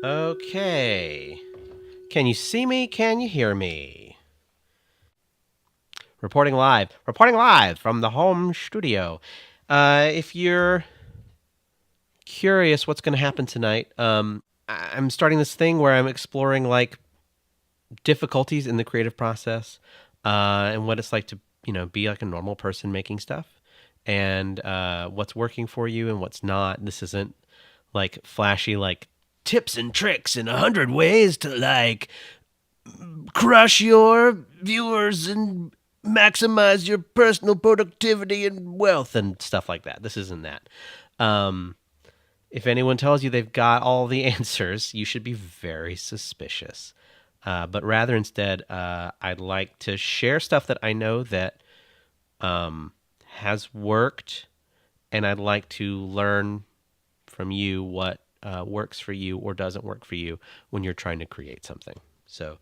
Okay. Can you see me? Can you hear me? Reporting live from the home studio. If you're curious what's going to happen tonight, I'm starting this thing where I'm exploring like difficulties in the creative process, and what it's like to be like a normal person making stuff, and what's working for you and what's not. This isn't like flashy like tips and tricks in 100 ways to like crush your viewers and maximize your personal productivity and wealth and stuff like that. This isn't that. Um, if anyone tells you they've got all the answers, you should be very suspicious. But rather, instead, I'd like to share stuff that I know that has worked, and I'd like to learn from you what works for you or doesn't work for you when you're trying to create something. So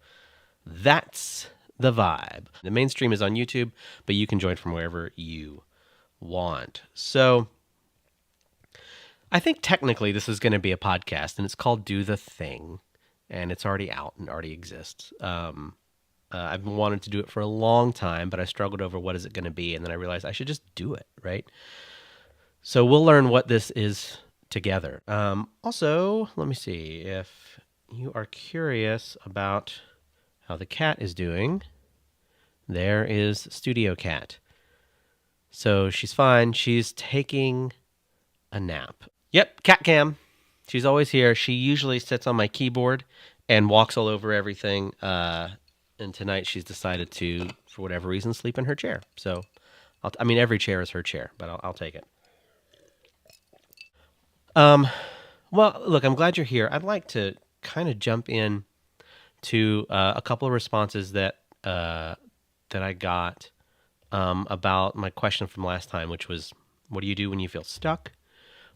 that's the vibe. The mainstream is on YouTube, but you can join from wherever you want. So I think technically this is going to be a podcast, and it's called Do the Thing, and it's already out and already exists. I've been wanting to do it for a long time, but I struggled over what is it going to be, and then I realized I should just do it, right? So we'll learn what this is together. Also, let me see if you are curious about how the cat is doing. There is Studio Cat. So she's fine. She's taking a nap. Yep, cat cam. She's always here. She usually sits on my keyboard and walks all over everything. And tonight she's decided to, for whatever reason, sleep in her chair. So, I mean, every chair is her chair, but I'll take it. Um, well, look, I'm glad you're here. I'd like to kind of jump in to a couple of responses that I got about my question from last time, which was, what do you do when you feel stuck?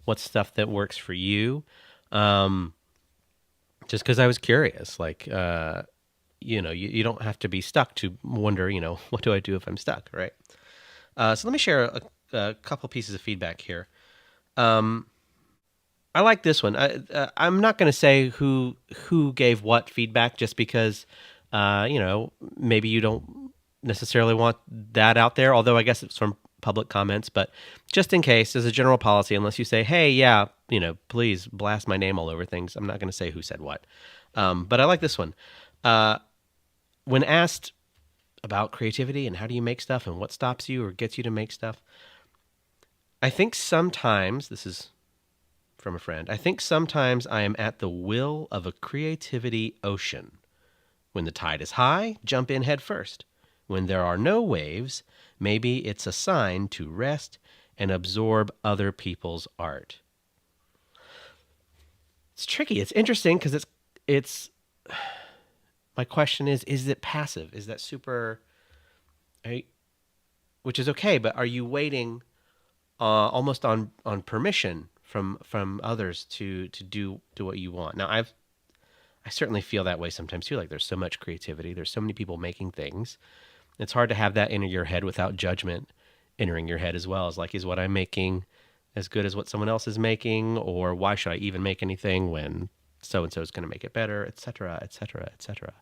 What's stuff that works for you? Just because I was curious, like, you don't have to be stuck to wonder, what do I do if I'm stuck, right? So let me share a couple pieces of feedback here. I like this one. I'm not going to say who gave what feedback, just because, maybe you don't necessarily want that out there. Although I guess it's from public comments, but just in case, as a general policy, unless you say, "Hey, yeah, please blast my name all over things," I'm not going to say who said what. But I like this one. When asked about creativity and how do you make stuff and what stops you or gets you to make stuff, I think sometimes this is from a friend. I think sometimes I am at the will of a creativity ocean. When the tide is high, jump in head first. When there are no waves, maybe it's a sign to rest and absorb other people's art. It's tricky. It's interesting because it's. My question is it passive? Is that super? Which is okay, but are you waiting almost on permission from others to do what you want? Now I certainly feel that way sometimes too. Like, there's so much creativity, there's so many people making things. It's hard to have that enter your head without judgment entering your head as well. As like, is what I'm making as good as what someone else is making, or why should I even make anything when so and so is going to make it better, etc., etc., etc.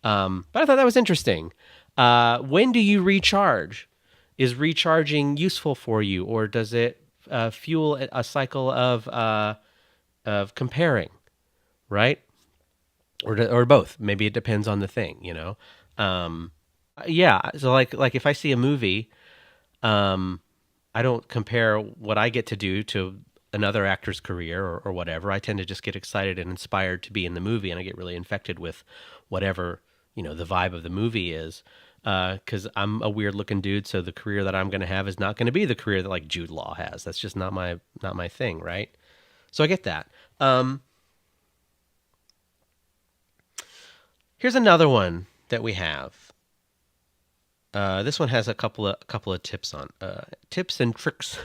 But I thought that was interesting. When do you recharge? Is recharging useful for you, or does it fuel a cycle of comparing, right? Or both? Maybe it depends on the thing. Yeah. So like if I see a movie, I don't compare what I get to do to another actor's career or whatever. I tend to just get excited and inspired to be in the movie, and I get really infected with whatever the vibe of the movie is. Because I'm a weird looking dude, so the career that I'm going to have is not going to be the career that like Jude Law has. That's just not my thing, right? So I get that. Here's another one that we have. This one has a couple of tips on tips and tricks,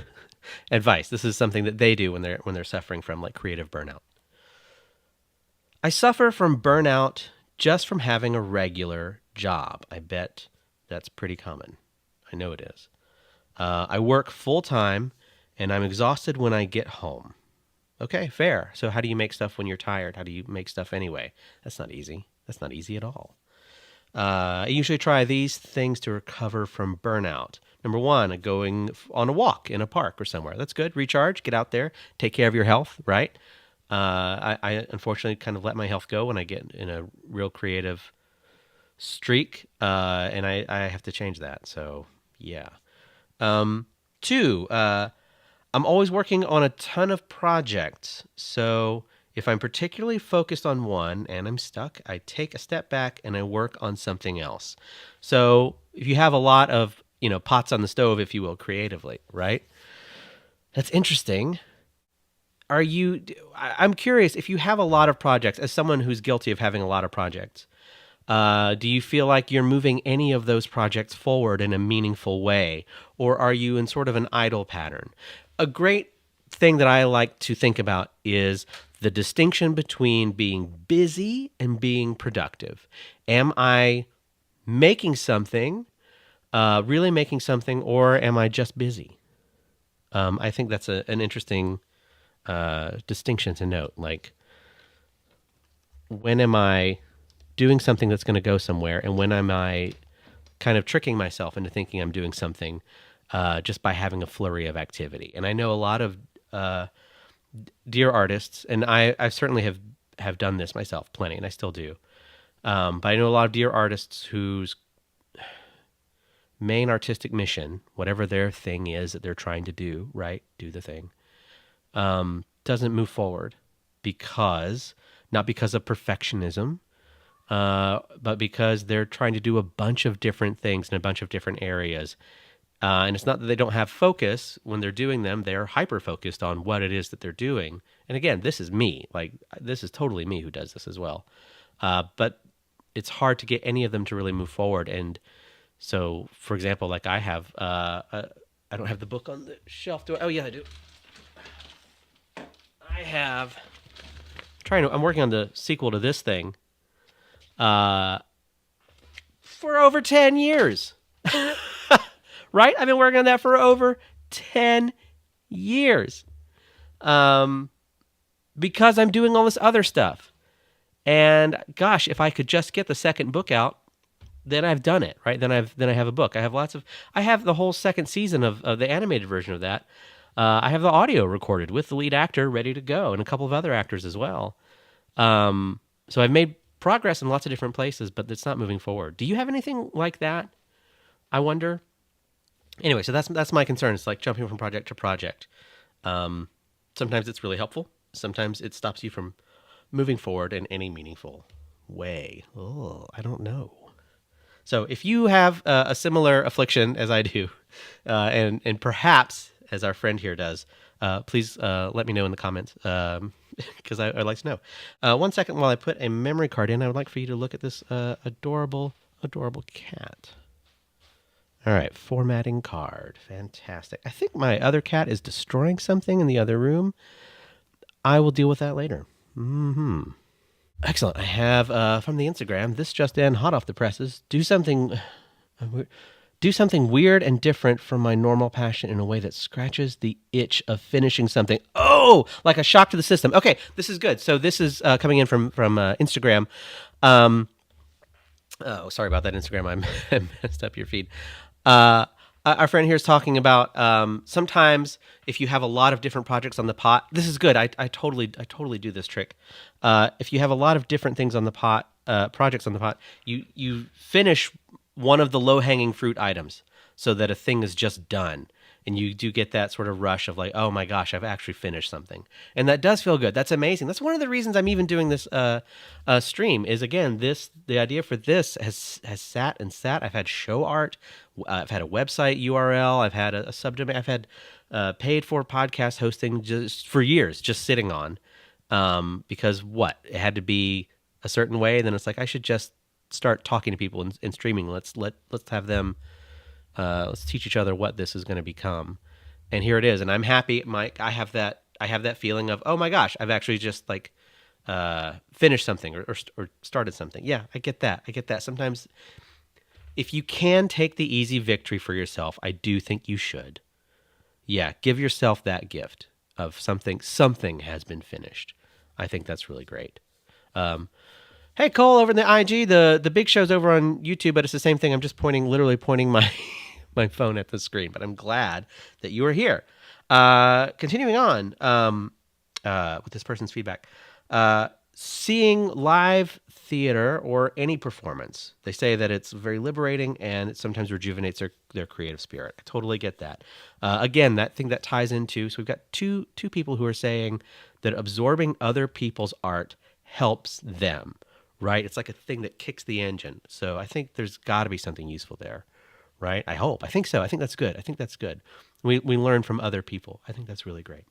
advice. This is something that they do when they're suffering from like creative burnout. I suffer from burnout just from having a regular job. I bet that's pretty common. I know it is. I work full time, and I'm exhausted when I get home. Okay, fair. So how do you make stuff when you're tired? How do you make stuff anyway? That's not easy. That's not easy at all. I usually try these things to recover from burnout. Number one, going on a walk in a park or somewhere. That's good. Recharge, get out there, take care of your health, right? I unfortunately kind of let my health go when I get in a real creative streak, and I have to change that. So, yeah. Two, I'm always working on a ton of projects. So if I'm particularly focused on one and I'm stuck, I take a step back and I work on something else. So if you have a lot of, pots on the stove, if you will, creatively, right? That's interesting. I'm curious, if you have a lot of projects, as someone who's guilty of having a lot of projects, do you feel like you're moving any of those projects forward in a meaningful way? Or are you in sort of an idle pattern? A great thing that I like to think about is the distinction between being busy and being productive. Am I making something, really making something, or am I just busy? I think that's an interesting distinction to note. Like, when am I doing something that's going to go somewhere, and when am I kind of tricking myself into thinking I'm doing something just by having a flurry of activity? And I know a lot of dear artists, and I certainly have done this myself plenty, and I still do. But I know a lot of dear artists whose main artistic mission, whatever their thing is that they're trying to do, right, do the thing, doesn't move forward not because of perfectionism, but because they're trying to do a bunch of different things in a bunch of different areas. And it's not that they don't have focus when they're doing them. They're hyper-focused on what it is that they're doing. And again, this is me. Like, this is totally me who does this as well. But it's hard to get any of them to really move forward. And so, for example, like I have, I don't have the book on the shelf. Do I? Oh, yeah, I do. I'm working on the sequel to this thing for over 10 years. Right? I've been working on that for over 10 years. Because I'm doing all this other stuff. And gosh, if I could just get the second book out, then I've done it, right? Then I have a book. I have the whole second season of the animated version of that. I have the audio recorded with the lead actor ready to go, and a couple of other actors as well. So I've made progress in lots of different places, but it's not moving forward. Do you have anything like that? I wonder. Anyway, so that's my concern. It's like jumping from project to project. Sometimes it's really helpful. Sometimes it stops you from moving forward in any meaningful way. Oh, I don't know. So if you have a similar affliction as I do, and perhaps as our friend here does, please let me know in the comments, because I'd like to know. 1 second while I put a memory card in, I would like for you to look at this adorable cat. All right, formatting card. Fantastic. I think my other cat is destroying something in the other room. I will deal with that later. Excellent. I have from the Instagram, this just in, hot off the presses. Do something weird and different from my normal passion in a way that scratches the itch of finishing something. Oh, like a shock to the system. Okay, this is good. So this is coming in from Instagram. Oh, sorry about that, Instagram. I messed up your feed. Our friend here is talking about sometimes if you have a lot of different projects on the pot. This is good. I totally do this trick. If you have a lot of different things on the pot, projects on the pot, you finish one of the low-hanging fruit items so that a thing is just done. And you do get that sort of rush of like, oh my gosh, I've actually finished something. And that does feel good. That's amazing. That's one of the reasons I'm even doing this stream is, again, the idea for this has sat and sat. I've had show art. I've had a website URL. I've had a subdomain. I've had paid for podcast hosting just for years, just sitting on. Because it had to be a certain way. Then it's like, I should just start talking to people and streaming. Let's have them. Let's teach each other what this is going to become. And here it is. And I'm happy, Mike. I have that feeling of, oh my gosh, I've actually just like finished something or started something. Yeah, I get that. Sometimes if you can take the easy victory for yourself, I do think you should. Yeah, give yourself that gift. of something has been finished. I think that's really great. Hey Cole, over in the IG, the big show's over on YouTube, but it's the same thing. I'm just literally pointing my my phone at the screen. But I'm glad that you are here. Continuing on with this person's feedback, seeing live theater or any performance, they say that it's very liberating and it sometimes rejuvenates their creative spirit. I totally get that. Again, that thing that ties into, so we've got two people who are saying that absorbing other people's art helps them, right? It's like a thing that kicks the engine. So I think there's got to be something useful there, right? I hope. I think so. I think that's good. We learn from other people. I think that's really great.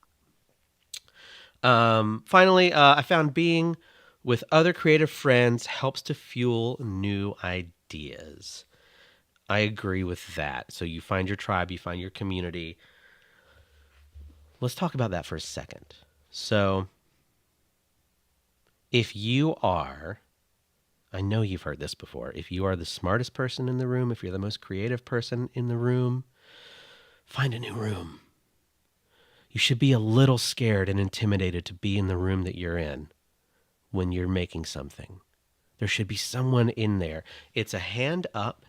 Finally, I found being with other creative friends helps to fuel new ideas. I agree with that. So you find your tribe, you find your community. Let's talk about that for a second. So if you are, I know you've heard this before, if you are the smartest person in the room, if you're the most creative person in the room, find a new room. You should be a little scared and intimidated to be in the room that you're in when you're making something. There should be someone in there. It's a hand up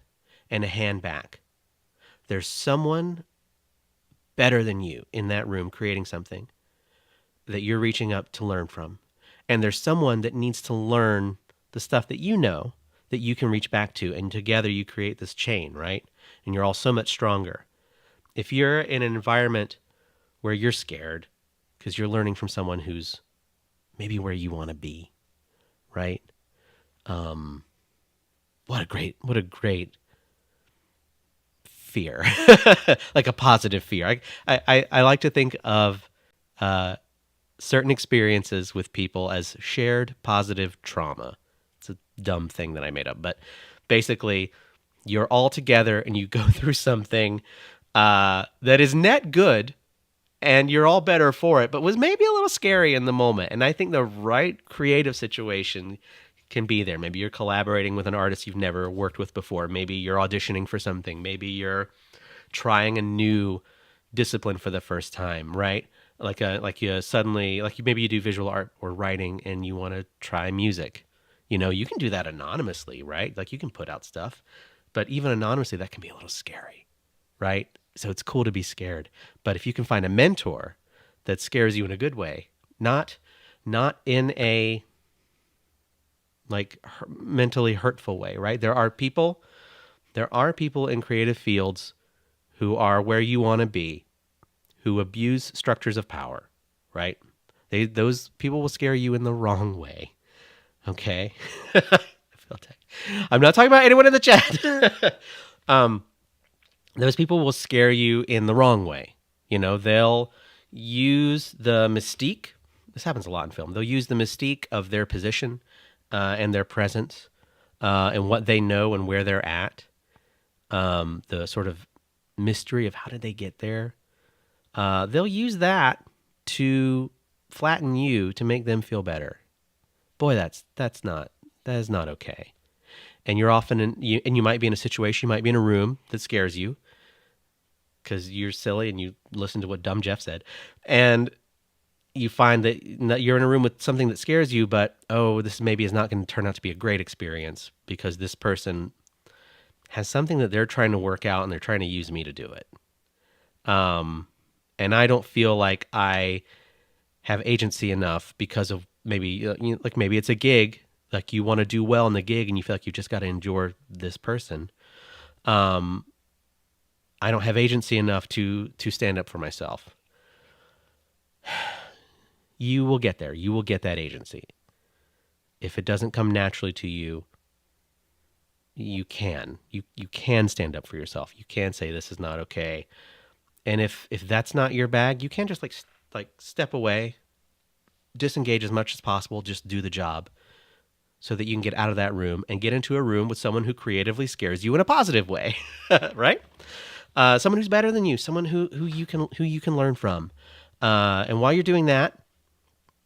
and a hand back. There's someone better than you in that room creating something that you're reaching up to learn from. And there's someone that needs to learn the stuff that you know that you can reach back to. And together you create this chain, right? And you're all so much stronger. If you're in an environment where you're scared because you're learning from someone who's maybe where you want to be, right? What a great fear, like a positive fear. I like to think of certain experiences with people as shared positive trauma. It's a dumb thing that I made up, but basically you're all together and you go through something that is net good, and you're all better for it, but was maybe a little scary in the moment. And I think the right creative situation can be there. Maybe you're collaborating with an artist you've never worked with before. Maybe you're auditioning for something. Maybe you're trying a new discipline for the first time, right? Maybe you do visual art or writing and you want to try music. You know, you can do that anonymously, right? Like you can put out stuff, but even anonymously, that can be a little scary, right? So it's cool to be scared. But if you can find a mentor that scares you in a good way, not in a mentally hurtful way, right? There are people in creative fields who are where you want to be, who abuse structures of power, right? Those people will scare you in the wrong way. Okay? I'm not talking about anyone in the chat. Those people will scare you in the wrong way. You know, they'll use the mystique. This happens a lot in film. They'll use the mystique of their position and their presence and what they know and where they're at. The sort of mystery of how did they get there. They'll use that to flatten you to make them feel better. Boy, that is not okay. And you're often you might be in a situation, you might be in a room that scares you because you're silly and you listen to what dumb Jeff said, and you find that you're in a room with something that scares you, but this maybe is not going to turn out to be a great experience because this person has something that they're trying to work out and they're trying to use me to do it. And I don't feel like I have agency enough because of maybe maybe it's a gig. Like you want to do well in the gig and you feel like you just got to endure this person. I don't have agency enough to stand up for myself. You will get there. You will get that agency. If it doesn't come naturally to you, you can. You can stand up for yourself. You can say this is not okay. And if that's not your bag, you can just like step away, disengage as much as possible, just do the job so that you can get out of that room and get into a room with someone who creatively scares you in a positive way, right? Someone who's better than you, someone who you can learn from. And while you're doing that,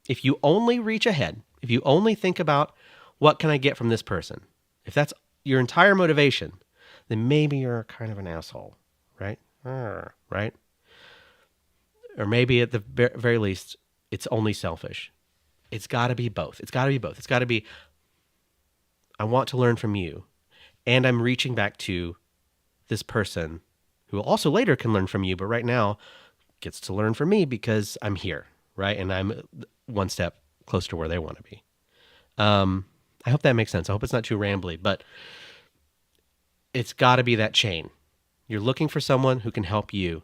if you only reach ahead, if you only think about what can I get from this person, if that's your entire motivation, then maybe you're kind of an asshole, right? Right? Or maybe at the very least, it's only selfish. It's got to be both. It's got to be both. It's got to be, I want to learn from you, and I'm reaching back to this person who also later can learn from you, but right now gets to learn from me because I'm here, right? And I'm one step closer to where they want to be. I hope that makes sense. I hope it's not too rambly, but it's got to be that chain. You're looking for someone who can help you,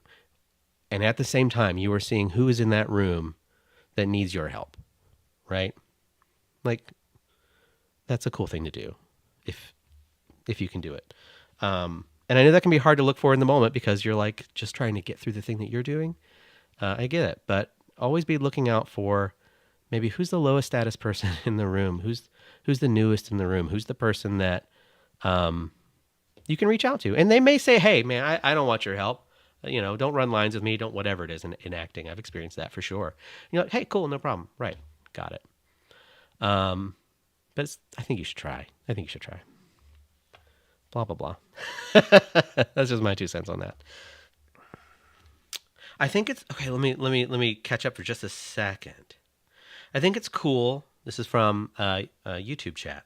and at the same time, you are seeing who is in that room that needs your help, right? Like, that's a cool thing to do if you can do it. And I know that can be hard to look for in the moment because you're like just trying to get through the thing that you're doing. I get it, but always be looking out for maybe who's the lowest status person in the room, who's the newest in the room, who's the person that you can reach out to. And they may say, hey, man, I don't want your help. Don't run lines with me. Don't whatever it is in acting. I've experienced that for sure. And you're like, hey, cool, no problem. Right, got it. But I think you should try. Blah, blah, blah. That's just my 2 cents on that. I think it's okay. Let me catch up for just a second. I think it's cool. This is from a YouTube chat.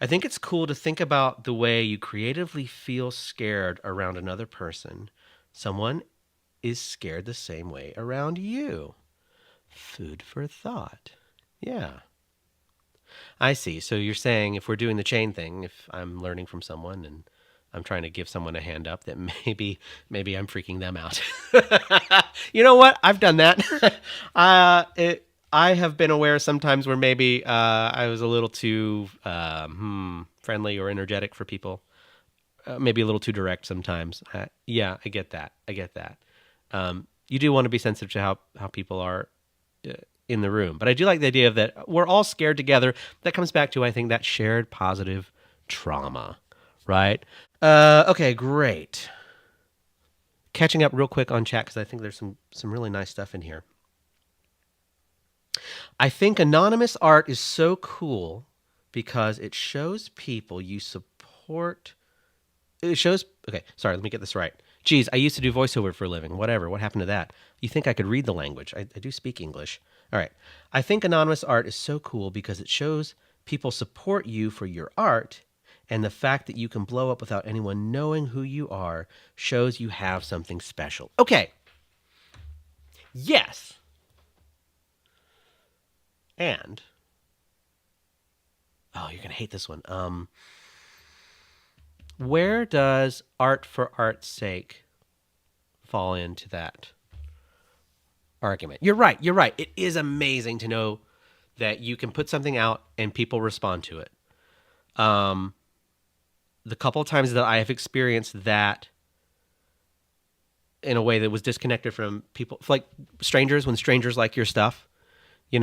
I think it's cool to think about the way you creatively feel scared around another person. Someone is scared the same way around you. Food for thought. Yeah. I see. So you're saying if we're doing the chain thing, if I'm learning from someone and I'm trying to give someone a hand up, that maybe I'm freaking them out. You know what? I've done that. I have been aware sometimes where maybe I was a little too friendly or energetic for people. Maybe a little too direct sometimes. Yeah, I get that. You do want to be sensitive to how people are in the room. But I do like the idea of that we're all scared together. That comes back to, I think, that shared positive trauma, right? Okay, great. Catching up real quick on chat because I think there's some really nice stuff in here. I think anonymous art is so cool because it shows people you support. Okay, sorry, let me get this right. Geez, I used to do voiceover for a living. Whatever. What happened to that? You think I could read the language? I do speak English. All right. I think anonymous art is so cool because it shows people support you for your art, and the fact that you can blow up without anyone knowing who you are shows you have something special. Okay. Yes. And, oh, you're going to hate this one. Where does art for art's sake fall into that argument? You're right. It is amazing to know that you can put something out and people respond to it. The couple of times that I have experienced that in a way that was disconnected from people, like strangers, when strangers like your stuff, when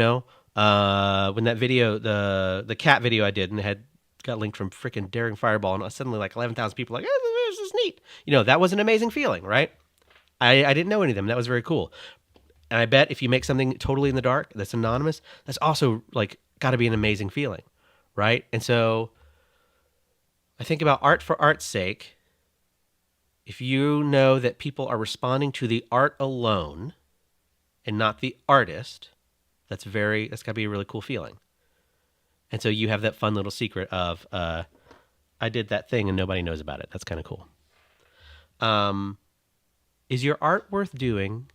that video, the cat video I did, and it got linked from freaking Daring Fireball, and suddenly like 11,000 people like, oh, this is neat. That was an amazing feeling, right? I didn't know any of them. That was very cool. And I bet if you make something totally in the dark that's anonymous, that's also like got to be an amazing feeling, right? And so I think about art for art's sake. If you know that people are responding to the art alone and not the artist, that's got to be a really cool feeling. And so you have that fun little secret of, I did that thing and nobody knows about it. That's kind of cool. Is your art worth doing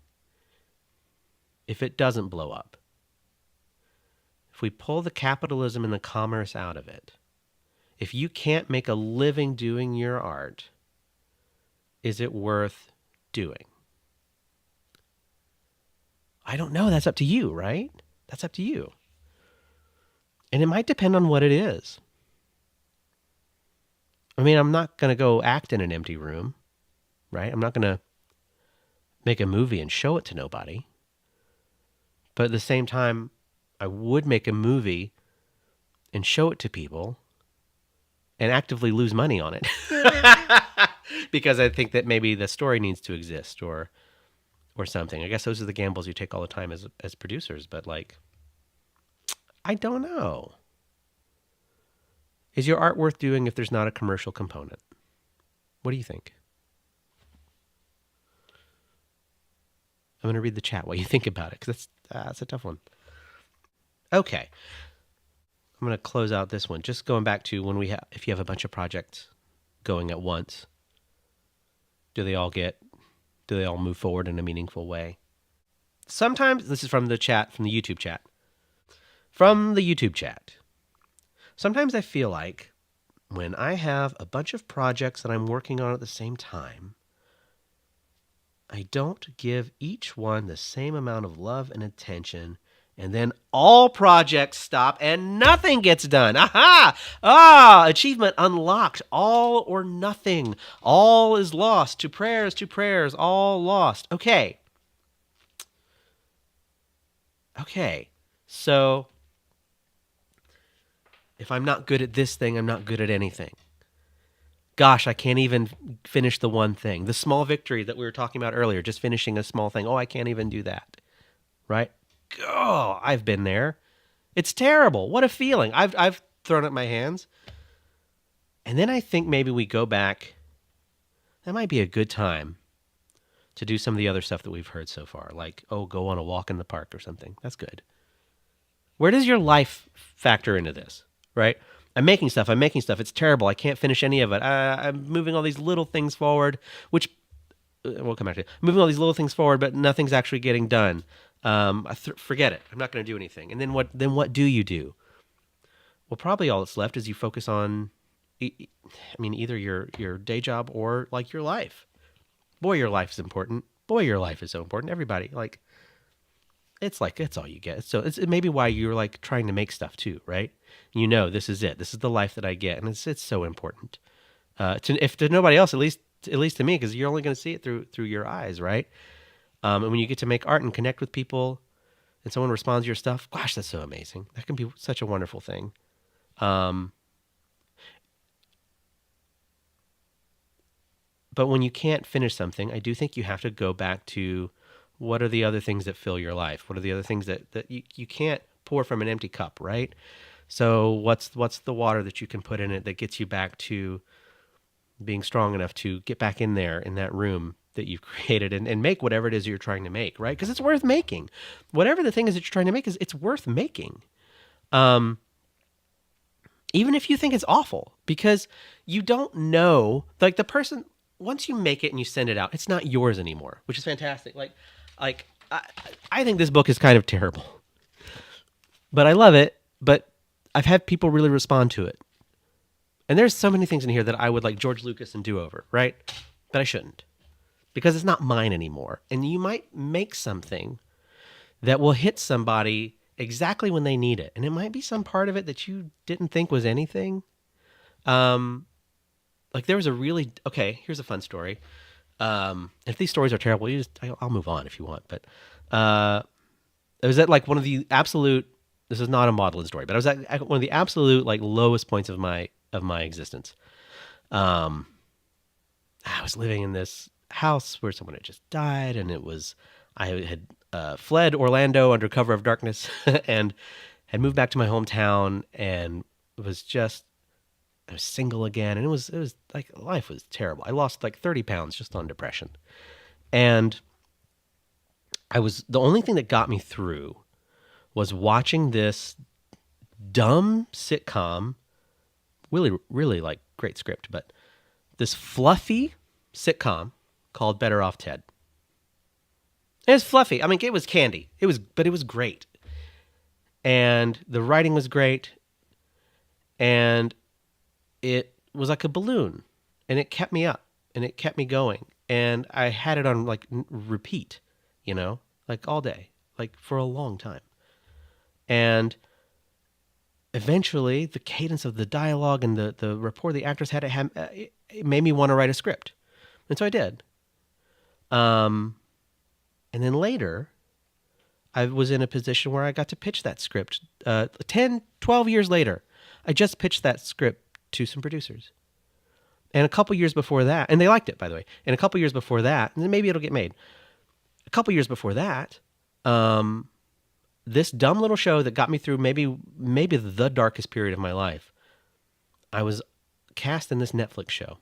if it doesn't blow up? If we pull the capitalism and the commerce out of it, if you can't make a living doing your art, is it worth doing? I don't know. That's up to you, right? That's up to you. And it might depend on what it is. I mean, I'm not going to go act in an empty room, right? I'm not going to make a movie and show it to nobody. But at the same time, I would make a movie and show it to people and actively lose money on it. Because I think that maybe the story needs to exist or something. I guess those are the gambles you take all the time as producers, but like, I don't know. Is your art worth doing if there's not a commercial component? What do you think? I'm going to read the chat while you think about it, because that's a tough one. Okay. I'm going to close out this one. Just going back to if you have a bunch of projects going at once, do they all move forward in a meaningful way? Sometimes, this is from the chat, from the YouTube chat. From the YouTube chat. Sometimes I feel like when I have a bunch of projects that I'm working on at the same time, I don't give each one the same amount of love and attention, and then all projects stop and nothing gets done. Aha! Achievement unlocked. All or nothing. All is lost. To prayers, all lost. Okay. So, if I'm not good at this thing, I'm not good at anything. Gosh, I can't even finish the one thing. The small victory that we were talking about earlier, just finishing a small thing. Oh, I can't even do that. Right? Oh, I've been there. It's terrible. What a feeling. I've thrown up my hands. And then I think maybe we go back. That might be a good time to do some of the other stuff that we've heard so far. Like, go on a walk in the park or something. That's good. Where does your life factor into this? Right? I'm making stuff. It's terrible. I can't finish any of it. I'm moving all these little things forward, which we'll come back to. Moving all these little things forward, but nothing's actually getting done. Forget it. I'm not going to do anything. And then what do you do? Well, probably all that's left is you focus on, either your day job or like your life. Boy, your life is important. Boy, your life is so important. Everybody, it's all you get. So it's maybe why you're like trying to make stuff too, right? This is it. This is the life that I get, and it's so important. If to nobody else, at least to me, because you're only going to see it through your eyes, right? And when you get to make art and connect with people, and someone responds to your stuff, gosh, that's so amazing. That can be such a wonderful thing. But when you can't finish something, I do think you have to go back to what are the other things that fill your life? What are the other things that you can't pour from an empty cup, right? So what's the water that you can put in it that gets you back to being strong enough to get back in there in that room that you've created and make whatever it is you're trying to make, right? Because it's worth making. Whatever the thing is that you're trying to make, it's worth making. Even if you think it's awful, because you don't know, like the person, once you make it and you send it out, it's not yours anymore, which is fantastic. I think this book is kind of terrible, but I love it. But I've had people really respond to it. And there's so many things in here that I would like George Lucas and do over, right? But I shouldn't, because it's not mine anymore. And you might make something that will hit somebody exactly when they need it. And it might be some part of it that you didn't think was anything. Like there was here's a fun story. If these stories are terrible, I'll move on if you want. But it was at like one of the absolute, this is not a maudlin story, but I was at one of the absolute like lowest points of my existence. I was living in this house where someone had just died, and I had fled Orlando under cover of darkness and had moved back to my hometown, and I was single again, and it was like life was terrible. I lost like 30 pounds just on depression, and the only thing that got me through was watching this dumb sitcom, really, really like great script, but this fluffy sitcom called Better Off Ted. It was fluffy. I mean, it was candy. But it was great. And the writing was great. And it was like a balloon. And it kept me up. And it kept me going. And I had it on like repeat, like all day, like for a long time. And eventually the cadence of the dialogue and the rapport the actors had, it made me want to write a script. And so I did. And then later, I was in a position where I got to pitch that script. 10, 12 years later, I just pitched that script to some producers. And a couple years before that, and they liked it, by the way. And a couple years before that, and then maybe it'll get made. A couple years before that, this dumb little show that got me through maybe the darkest period of my life, I was cast in this Netflix show.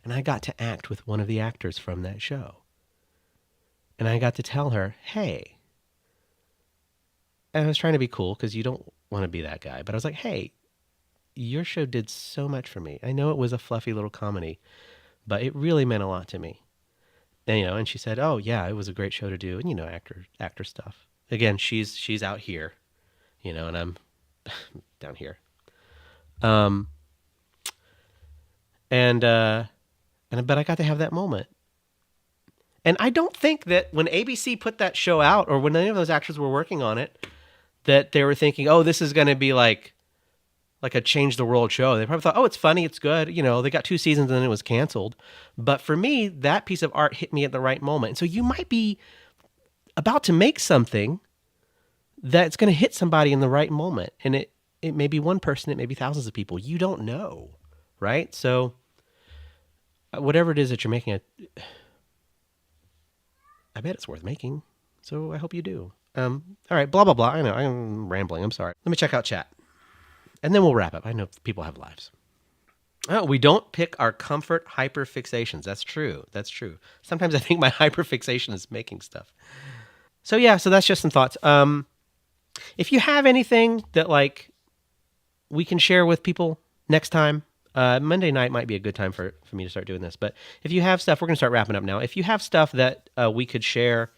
And I got to act with one of the actors from that show. And I got to tell her, hey, and I was trying to be cool because you don't want to be that guy. But I was like, hey, your show did so much for me. I know it was a fluffy little comedy, but it really meant a lot to me. And, and she said, oh yeah, it was a great show to do. And, actor stuff. Again, she's out here, and I'm down here. Um, but I got to have that moment. And I don't think that when ABC put that show out or when any of those actors were working on it, that they were thinking, oh, this is going to be like a change the world show. They probably thought, oh, it's funny, it's good. They got 2 seasons and then it was canceled. But for me, that piece of art hit me at the right moment. And so you might be about to make something that's going to hit somebody in the right moment. And it may be one person, it may be thousands of people. You don't know, right? So whatever it is that you're making, I bet it's worth making. So I hope you do. All right, blah, blah, blah. I know, I'm rambling. I'm sorry. Let me check out chat. And then we'll wrap up. I know people have lives. Oh, we don't pick our comfort hyperfixations. That's true. That's true. Sometimes I think my hyperfixation is making stuff. So yeah, so that's just some thoughts. If you have anything that we can share with people next time, Monday night might be a good time for me to start doing this. But if you have stuff, we're going to start wrapping up now. If you have stuff that we could share,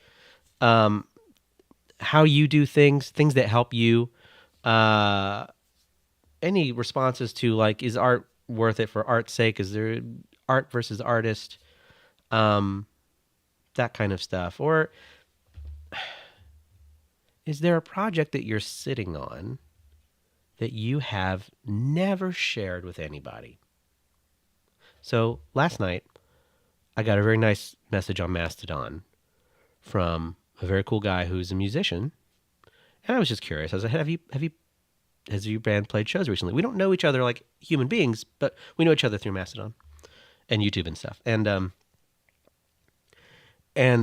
how you do things that help you, any responses to is art worth it for art's sake? Is there art versus artist? That kind of stuff. Or is there a project that you're sitting on that you have never shared with anybody? So last night, I got a very nice message on Mastodon from a very cool guy who's a musician. And I was just curious. I was like, has your band played shows recently? We don't know each other like human beings, but we know each other through Mastodon and YouTube and stuff. And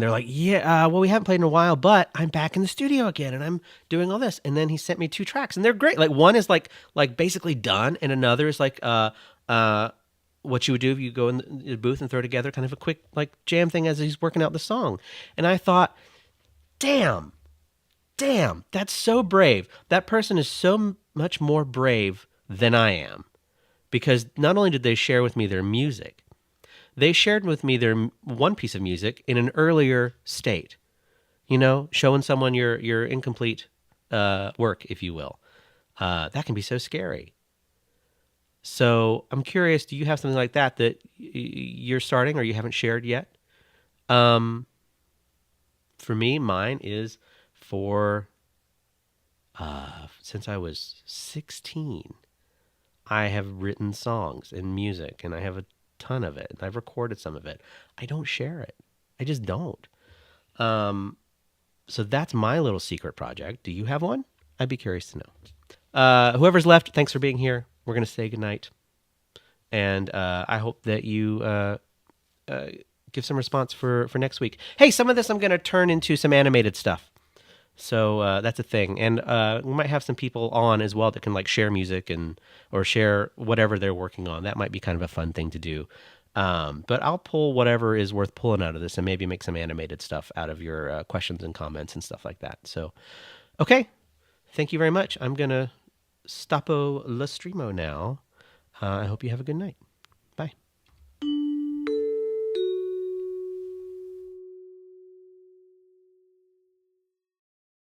they're like, yeah, well, we haven't played in a while, but I'm back in the studio again and I'm doing all this. And then he sent me 2 tracks and they're great. Like one is like basically done. And another is what you would do if you go in the booth and throw together kind of a quick jam thing as he's working out the song. And I thought, damn, that's so brave. That person is so much more brave than I am, because not only did they share with me their music, they shared with me their one piece of music in an earlier state, showing someone your incomplete work, if you will. That can be so scary. So I'm curious, do you have something like that you're starting or you haven't shared yet? For me, mine is since I was 16, I have written songs and music, and I have a ton of it, and I've recorded some of it. I don't share it. I just don't. So that's my little secret project. Do you have one? I'd be curious to know. Whoever's left, thanks for being here. We're going to say goodnight. And I hope that you give some response for next week. Hey, some of this I'm going to turn into some animated stuff. So that's a thing. And we might have some people on as well that can share music or share whatever they're working on. That might be kind of a fun thing to do. But I'll pull whatever is worth pulling out of this and maybe make some animated stuff out of your questions and comments and stuff like that. So, okay. Thank you very much. I'm going to stoppo la streamo now. I hope you have a good night.